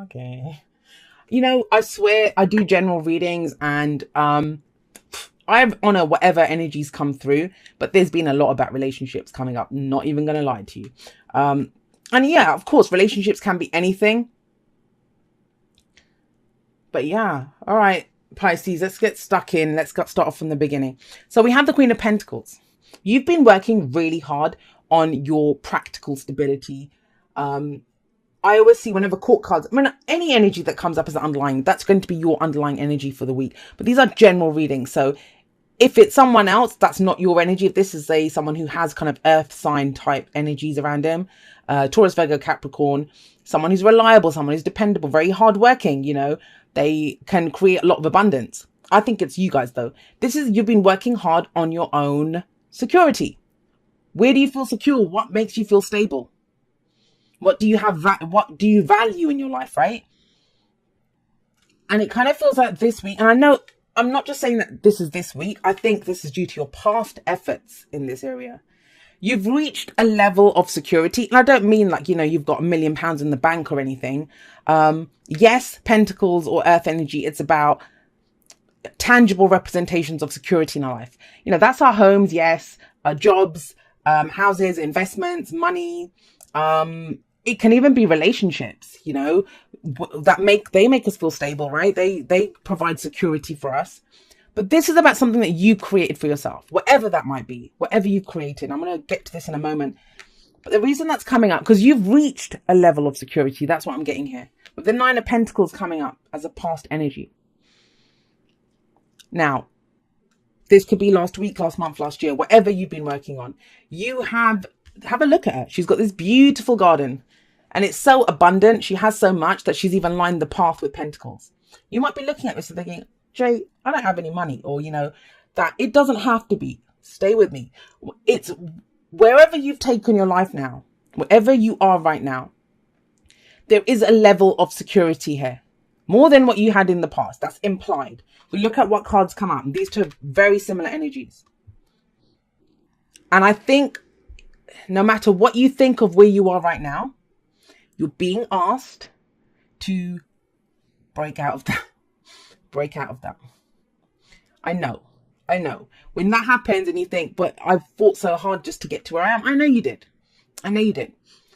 Okay. You know, I swear I do general readings and I honor whatever energies come through, but there's been a lot about relationships coming up. Not even going to lie to you. And yeah, of course, relationships can be anything. But yeah, all right, Pisces, let's get stuck in. Start off from the beginning. So we have the Queen of Pentacles. You've been working really hard on your practical stability. I always see whenever court cards, I mean, any energy that comes up as an underlying, that's going to be your underlying energy for the week. But these are general readings. So if it's someone else, that's not your energy. If this is someone who has kind of earth sign type energies around him, Taurus, Virgo, Capricorn, someone who's reliable, someone who's dependable, very hardworking, you know, they can create a lot of abundance. I think it's you guys though. You've been working hard on your own security. Where do you feel secure? What makes you feel stable? What do you have? What do you value in your life, right? And it kind of feels like this week, and I know I'm not just saying that this is this week. I think this is due to your past efforts in this area. You've reached a level of security. And I don't mean like, you know, you've got £1 million in the bank or anything. Yes, Pentacles or Earth energy, it's about tangible representations of security in our life. You know, that's our homes, yes, our jobs, houses, investments, money. It can even be relationships, you know, they make us feel stable, right? They provide security for us. But this is about something that you created for yourself, whatever that might be, whatever you've created. I'm going to get to this in a moment. But the reason that's coming up, because you've reached a level of security, that's what I'm getting here. With the Nine of Pentacles coming up as a past energy. Now, this could be last week, last month, last year, whatever you've been working on. You have a look at her. She's got this beautiful garden. And it's so abundant. She has so much that she's even lined the path with pentacles. You might be looking at this and thinking, Jay, I don't have any money. Or, you know, that it doesn't have to be. Stay with me. It's wherever you've taken your life now, wherever you are right now, there is a level of security here. More than what you had in the past. That's implied. We look at what cards come out. And these two are very similar energies. And I think no matter what you think of where you are right now, you're being asked to break out of that. Break out of that. I know. When that happens and you think, but I've fought so hard just to get to where I am. I know you did.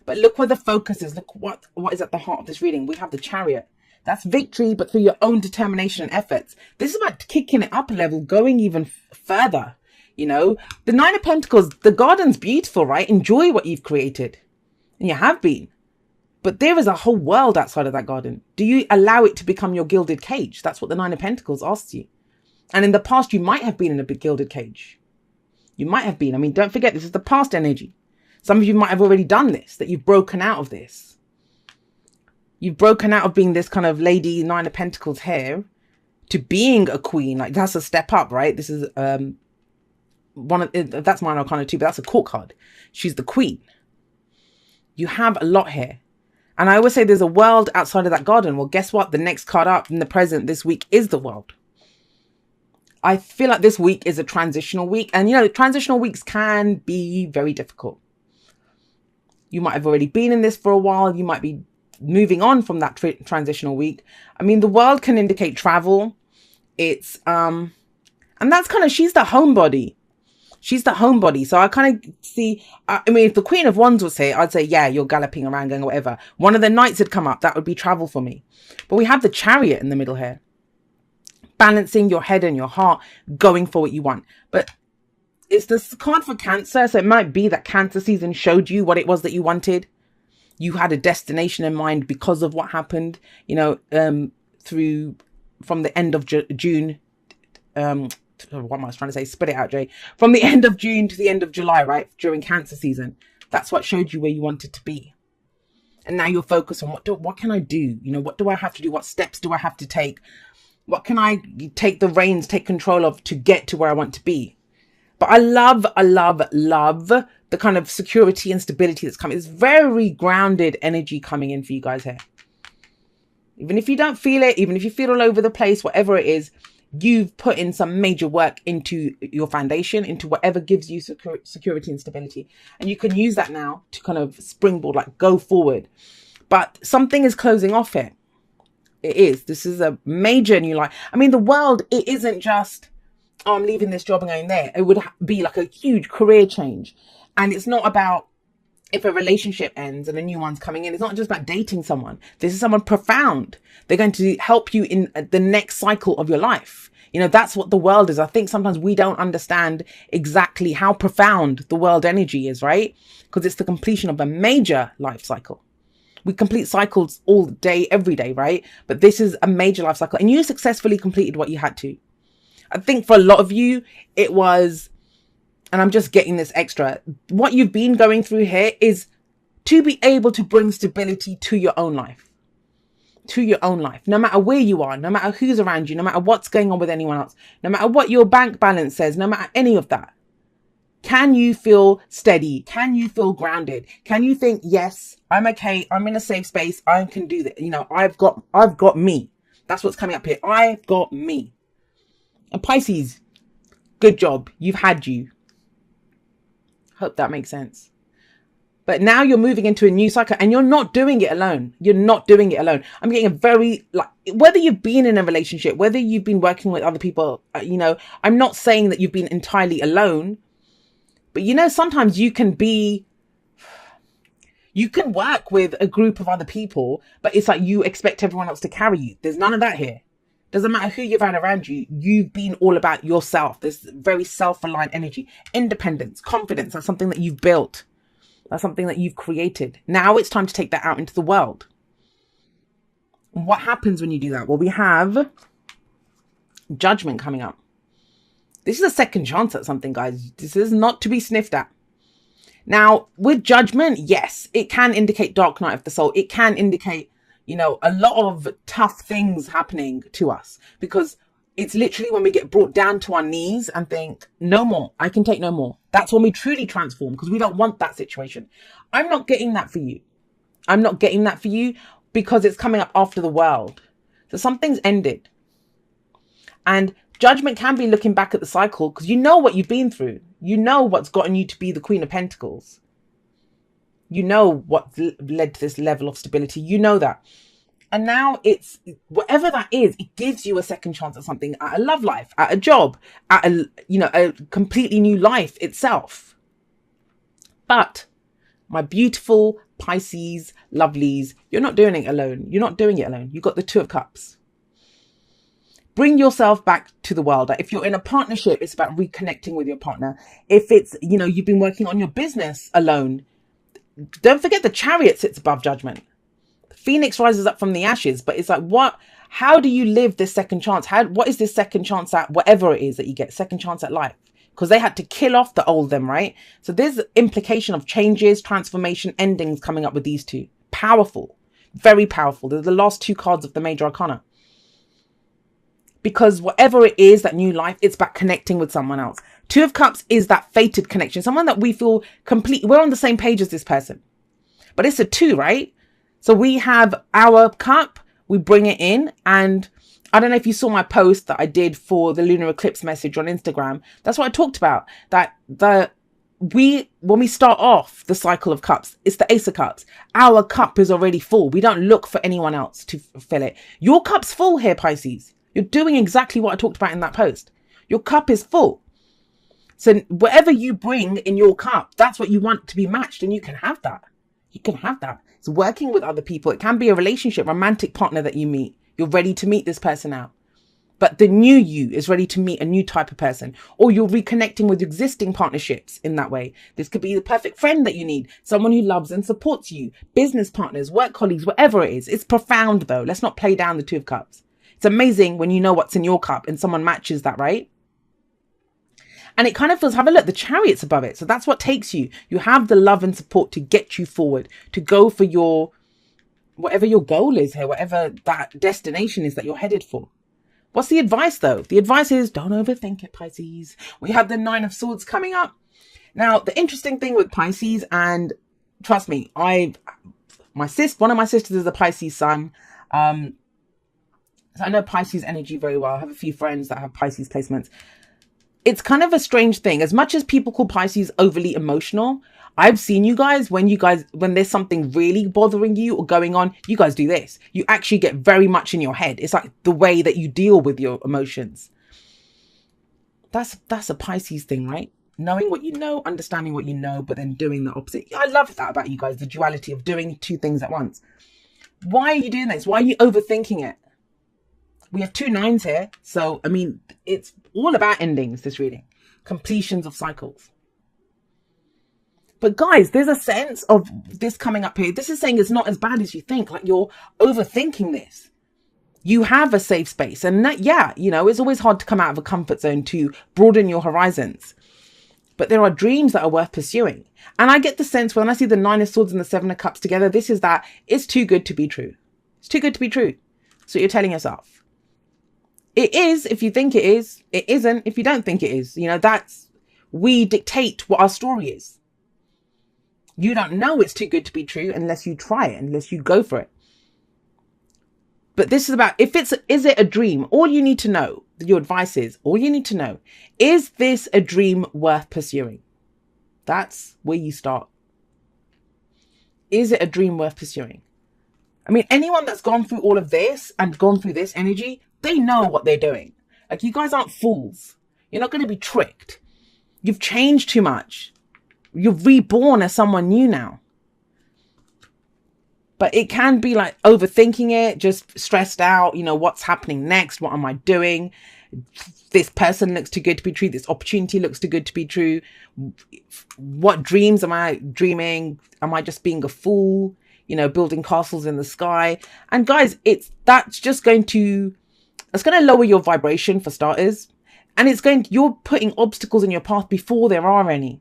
But look where the focus is. Look what is at the heart of this reading. We have the Chariot. That's victory, but through your own determination and efforts. This is about kicking it up a level, going even further. You know, the Nine of Pentacles, the garden's beautiful, right? Enjoy what you've created. And you have been. But there is a whole world outside of that garden. Do you allow it to become your gilded cage? That's what the Nine of Pentacles asks you. And in the past, you might have been in a big gilded cage. You might have been. I mean, don't forget, this is the past energy. Some of you might have already done this, that you've broken out of this. You've broken out of being this kind of lady, Nine of Pentacles here, to being a queen. Like, that's a step up, right? This is that's Minor Arcana too, but that's a court card. She's the queen. You have a lot here. And I always say there's a world outside of that garden. Well, guess what? The next card up in the present this week is the world. I feel like this week is a transitional week. And, you know, transitional weeks can be very difficult. You might have already been in this for a while. You might be moving on from that transitional week. I mean, the world can indicate travel. It's, and that's kind of, she's the homebody. She's the homebody. So I kind of see, I mean, if the Queen of Wands was here, I'd say, yeah, you're galloping around going whatever. One of the knights had come up. That would be travel for me. But we have the Chariot in the middle here. Balancing your head and your heart, going for what you want. But it's this card for Cancer. So it might be that Cancer season showed you what it was that you wanted. You had a destination in mind because of what happened, you know, from the end of June, what am I trying to say? Spit it out, Jay. From the end of June to the end of July, right? During Cancer season. That's what showed you where you wanted to be. And now you're focused on what can I do? You know, what do I have to do? What steps do I have to take? What can I take the reins, take control of to get to where I want to be? But I love the kind of security and stability that's coming. It's very grounded energy coming in for you guys here. Even if you don't feel it, even if you feel all over the place, whatever it is, you've put in some major work into your foundation, into whatever gives you security and stability. And you can use that now to kind of springboard, like go forward. But something is closing off here. It is. This is a major new life. I mean, the world, it isn't just, oh, I'm leaving this job and going there. It would be like a huge career change. And it's not about if a relationship ends and a new one's coming in. It's not just about dating someone. This is someone profound. They're going to help you in the next cycle of your life. You know, that's what the world is. I think sometimes we don't understand exactly how profound the world energy is, right? Because it's the completion of a major life cycle. We complete cycles all day, every day, right? But this is a major life cycle, and you successfully completed what you had to. I think for a lot of you, it was, and I'm just getting this extra, what you've been going through here is to be able to bring stability to your own life. To your own life, no matter where you are, no matter who's around you, no matter what's going on with anyone else, no matter what your bank balance says, no matter any of that. Can you feel steady? Can you feel grounded? Can you think, yes, I'm okay. I'm in a safe space. I can do that. You know, I've got me. That's what's coming up here. I've got me. And Pisces, good job. You've had you. Hope that makes sense. But now you're moving into a new cycle, and you're not doing it alone. You're not doing it alone. I'm getting a very, like, whether you've been in a relationship, whether you've been working with other people, you know, I'm not saying that you've been entirely alone. But, you know, sometimes you can work with a group of other people, but it's like you expect everyone else to carry you. There's none of that here. Doesn't matter who you've had around you. You've been all about yourself. This very self-reliant energy, independence, confidence. That's something that you've built. That's something that you've created. Now it's time to take that out into the world. What happens when you do that? Well, we have Judgment coming up. This is a second chance at something, guys. This is not to be sniffed at. Now, with Judgment, yes, it can indicate dark night of the soul. It can indicate, you know, a lot of tough things happening to us, because it's literally when we get brought down to our knees and think, no more, I can take no more. That's when we truly transform, because we don't want that situation. I'm not getting that for you. I'm not getting that for you because it's coming up after the world. So something's ended. And Judgment can be looking back at the cycle, because you know what you've been through. You know what's gotten you to be the Queen of Pentacles. You know what led to this level of stability. You know that. And now it's whatever that is, it gives you a second chance at something, at a love life, at a job, at a, you know, a completely new life itself. But my beautiful Pisces lovelies, you're not doing it alone. You're not doing it alone. You've got the Two of Cups. Bring yourself back to the world. If you're in a partnership, it's about reconnecting with your partner. If it's, you know, you've been working on your business alone, don't forget the Chariot sits above Judgment. Phoenix rises up from the ashes, but it's like, how do you live this second chance? What is this second chance at whatever it is that you get, second chance at life? Because they had to kill off the old them, right? So there's implication of changes, transformation, endings coming up with these two. Powerful, very powerful. They're the last two cards of the major arcana. Because whatever it is, that new life, it's about connecting with someone else. Two of Cups is that fated connection. Someone that we feel we're on the same page as this person. But it's a two, right? So we have our cup, we bring it in. And I don't know if you saw my post that I did for the lunar eclipse message on Instagram. That's what I talked about. That when we start off the cycle of cups, it's the Ace of Cups. Our cup is already full. We don't look for anyone else to fill it. Your cup's full here, Pisces. You're doing exactly what I talked about in that post. Your cup is full. So whatever you bring in your cup, that's what you want to be matched, and you can have that. You can have that. It's working with other people. It can be a relationship, romantic partner that you meet. You're ready to meet this person now. But the new you is ready to meet a new type of person, or you're reconnecting with existing partnerships in that way. This could be the perfect friend that you need, someone who loves and supports you, business partners, work colleagues, whatever it is. It's profound though. Let's not play down the Two of Cups. It's amazing when you know what's in your cup and someone matches that, right? And it kind of feels, have a look, the Chariot's above it. So that's what takes you. You have the love and support to get you forward, to go for your, whatever your goal is here, whatever that destination is that you're headed for. What's the advice though? The advice is don't overthink it, Pisces. We have the Nine of Swords coming up. Now, the interesting thing with Pisces, and trust me, one of my sisters is a Pisces sun. So I know Pisces energy very well. I have a few friends that have Pisces placements. It's kind of a strange thing. As much as people call Pisces overly emotional, I've seen you guys, when there's something really bothering you or going on, you guys do this. You actually get very much in your head. It's like the way that you deal with your emotions. That's a Pisces thing, right? Knowing what you know, understanding what you know, but then doing the opposite. I love that about you guys, the duality of doing two things at once. Why are you doing this? Why are you overthinking it? We have 2 9s here. So, I mean, it's all about endings, this reading. Completions of cycles. But guys, there's a sense of this coming up here. This is saying it's not as bad as you think. Like, you're overthinking this. You have a safe space. And that, yeah, you know, it's always hard to come out of a comfort zone to broaden your horizons. But there are dreams that are worth pursuing. And I get the sense when I see the 9 of Swords and the 7 of Cups together, this is that it's too good to be true. It's too good to be true. So you're telling yourself. It is if you think it is. It isn't if you don't think it is. You know, we dictate what our story is. You don't know it's too good to be true unless you try it, unless you go for it. But this is about, is it a dream? All you need to know, your advice is, all you need to know, is this a dream worth pursuing? That's where you start. Is it a dream worth pursuing? I mean, anyone that's gone through all of this and gone through this energy, they know what they're doing. Like, you guys aren't fools. You're not going to be tricked. You've changed too much. You're reborn as someone new now. But it can be like overthinking it, just stressed out. You know, what's happening next? What am I doing? This person looks too good to be true. This opportunity looks too good to be true. What dreams am I dreaming? Am I just being a fool? You know, building castles in the sky. And guys, that's going to lower your vibration for starters. And you're putting obstacles in your path before there are any.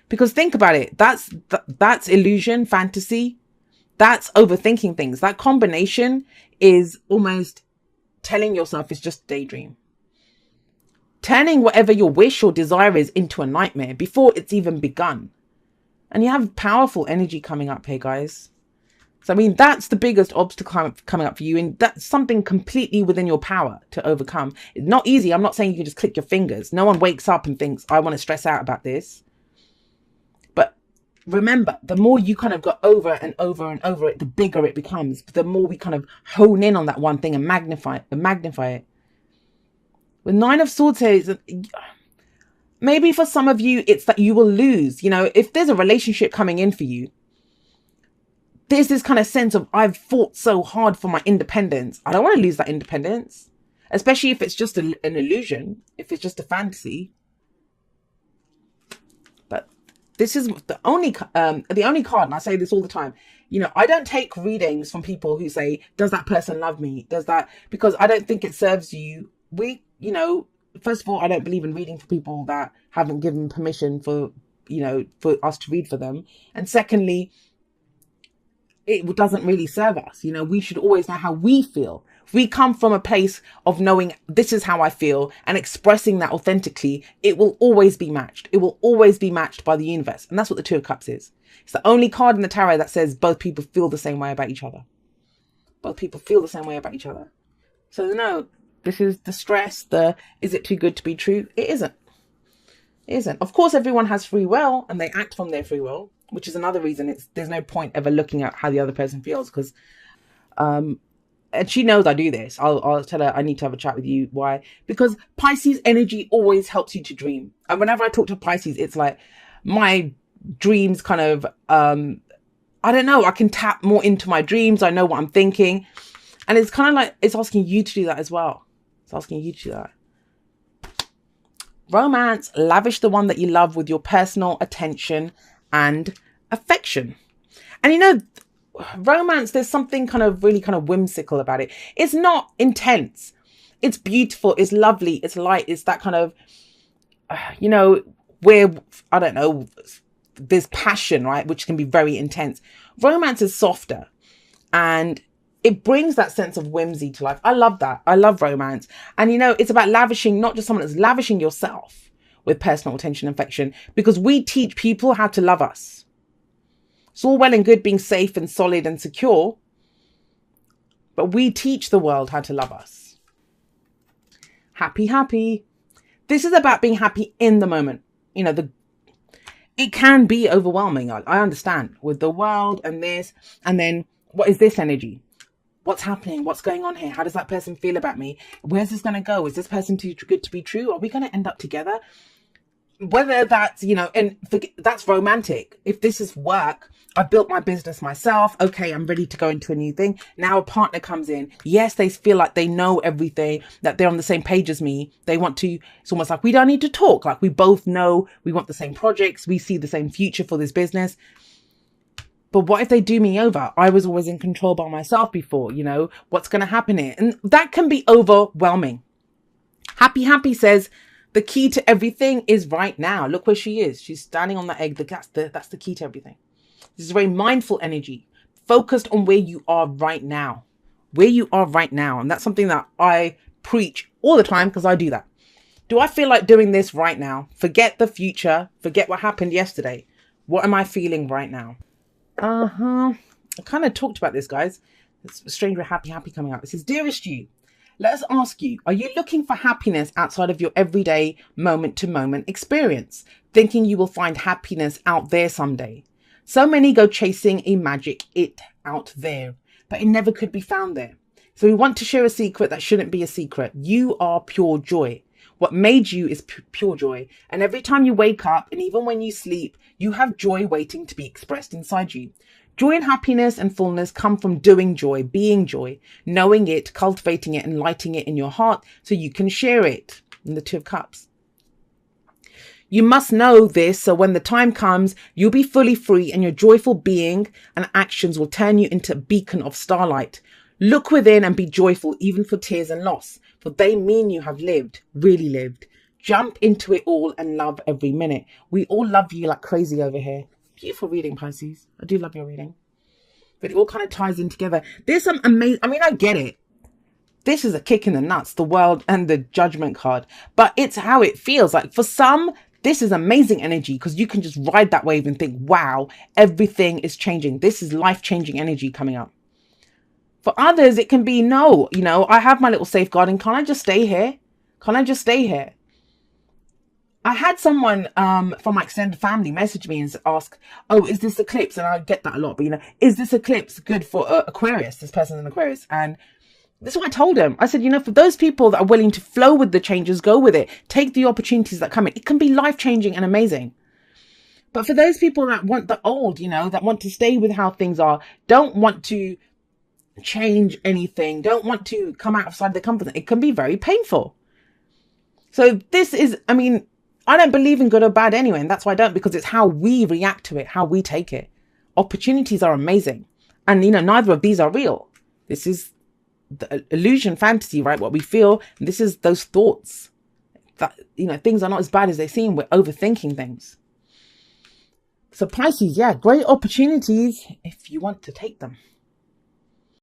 Because think about it, that's illusion, fantasy, that's overthinking things. That combination is almost telling yourself it's just a daydream. Turning whatever your wish or desire is into a nightmare before it's even begun. And you have powerful energy coming up here, guys. So, I mean, that's the biggest obstacle coming up for you. And that's something completely within your power to overcome. It's not easy. I'm not saying you can just click your fingers. No one wakes up and thinks, I want to stress out about this. But remember, the more you kind of go over and over and over it, the bigger it becomes. The more we kind of hone in on that one thing and magnify it. With 9 of Swords here, maybe for some of you, it's that you will lose. You know, if there's a relationship coming in for you, there's this kind of sense of, I've fought so hard for my independence. I don't want to lose that independence, especially if it's just an illusion, if it's just a fantasy. But this is the only card, and I say this all the time. You know, I don't take readings from people who say, does that person love me? Because I don't think it serves you. You know, first of all, I don't believe in reading for people that haven't given permission for us to read for them. And secondly, it doesn't really serve us. You know, we should always know how we feel. If we come from a place of knowing this is how I feel and expressing that authentically, it will always be matched. It will always be matched by the universe. And that's what the 2 of Cups is. It's the only card in the tarot that says both people feel the same way about each other. Both people feel the same way about each other. So no, this is the stress, is it too good to be true? It isn't. It isn't. Of course, everyone has free will and they act from their free will, which is another reason there's no point ever looking at how the other person feels, because and she knows I do this. I'll tell her I need to have a chat with you. Why? Because Pisces energy always helps you to dream. And whenever I talk to Pisces, it's like my dreams kind of, I don't know, I can tap more into my dreams. I know what I'm thinking. And it's kind of like, it's asking you to do that as well. It's asking you to do that. Romance, lavish the one that you love with your personal attention and affection. And you know, romance, there's something kind of really kind of whimsical about it. It's not intense. It's beautiful. It's lovely. It's light. It's that kind of, you know, where, I don't know, there's passion, right? Which can be very intense. Romance is softer and it brings that sense of whimsy to life. I love that. I love romance. And, you know, it's about lavishing, not just someone, it's lavishing yourself with personal attention and affection, because we teach people how to love us. It's all well and good being safe and solid and secure, but we teach the world how to love us. Happy, happy. This is about being happy in the moment. You know, It can be overwhelming. I understand with the world and this, and then what is this energy? What's happening? What's going on here? How does that person feel about me? Where's this going to go? Is this person too good to be true? Are we going to end up together? Whether that's, and that's romantic. If this is work, I built my business myself. Okay, I'm ready to go into a new thing. Now a partner comes in. Yes, they feel like they know everything, that they're on the same page as me. They want to, it's almost like we don't need to talk. Like we both know we want the same projects. We see the same future for this business. But what if they do me over? I was always in control by myself before, what's going to happen here? And that can be overwhelming. Happy says, the key to everything is right now. Look where she is. She's standing on that egg. That's the key to everything. This is very mindful energy, focused on where you are right now. Where you are right now. And that's something that I preach all the time because I do that. Do I feel like doing this right now? Forget the future. Forget what happened yesterday. What am I feeling right now? I kind of talked about this, guys. It's strange with happy coming out. It says, dearest you, let us ask you, are you looking for happiness outside of your everyday moment-to-moment experience, thinking you will find happiness out there someday? So many go chasing a magic it out there, but it never could be found there. So we want to share a secret that shouldn't be a secret. You are pure joy. What made you is pure joy. And every time you wake up, and even when you sleep, you have joy waiting to be expressed inside you. Joy and happiness and fullness come from doing joy, being joy, knowing it, cultivating it, and lighting it in your heart so you can share it. In the Two of Cups. You must know this, so when the time comes, you'll be fully free, and your joyful being and actions will turn you into a beacon of starlight. Look within and be joyful, even for tears and loss, for they mean you have lived, really lived. Jump into it all and love every minute. We all love you like crazy over here. Beautiful reading, Pisces. I do love your reading. But it all kind of ties in together. There's some amazing, I get it. This is a kick in the nuts, the world and the judgment card. But it's how it feels. Like for some, this is amazing energy because you can just ride that wave and think, wow, everything is changing. This is life-changing energy coming up. For others, it can be, no, I have my little safeguarding. Can't I just stay here? Can't I just stay here? I had someone from my extended family message me and ask, oh, is this eclipse? And I get that a lot, but is this eclipse good for Aquarius? This person's an Aquarius. And this is what I told him. I said, for those people that are willing to flow with the changes, go with it. Take the opportunities that come in. It can be life-changing and amazing. But for those people that want the old, that want to stay with how things are, don't want to change anything, don't want to come outside the comfort zone, it can be very painful. So this is, I don't believe in good or bad anyway, and that's why I don't, because it's how we react to it, how we take it. Opportunities are amazing. And, neither of these are real. This is the illusion, fantasy, right? What we feel. And this is those thoughts that, things are not as bad as they seem. We're overthinking things. So Pisces, yeah, great opportunities if you want to take them.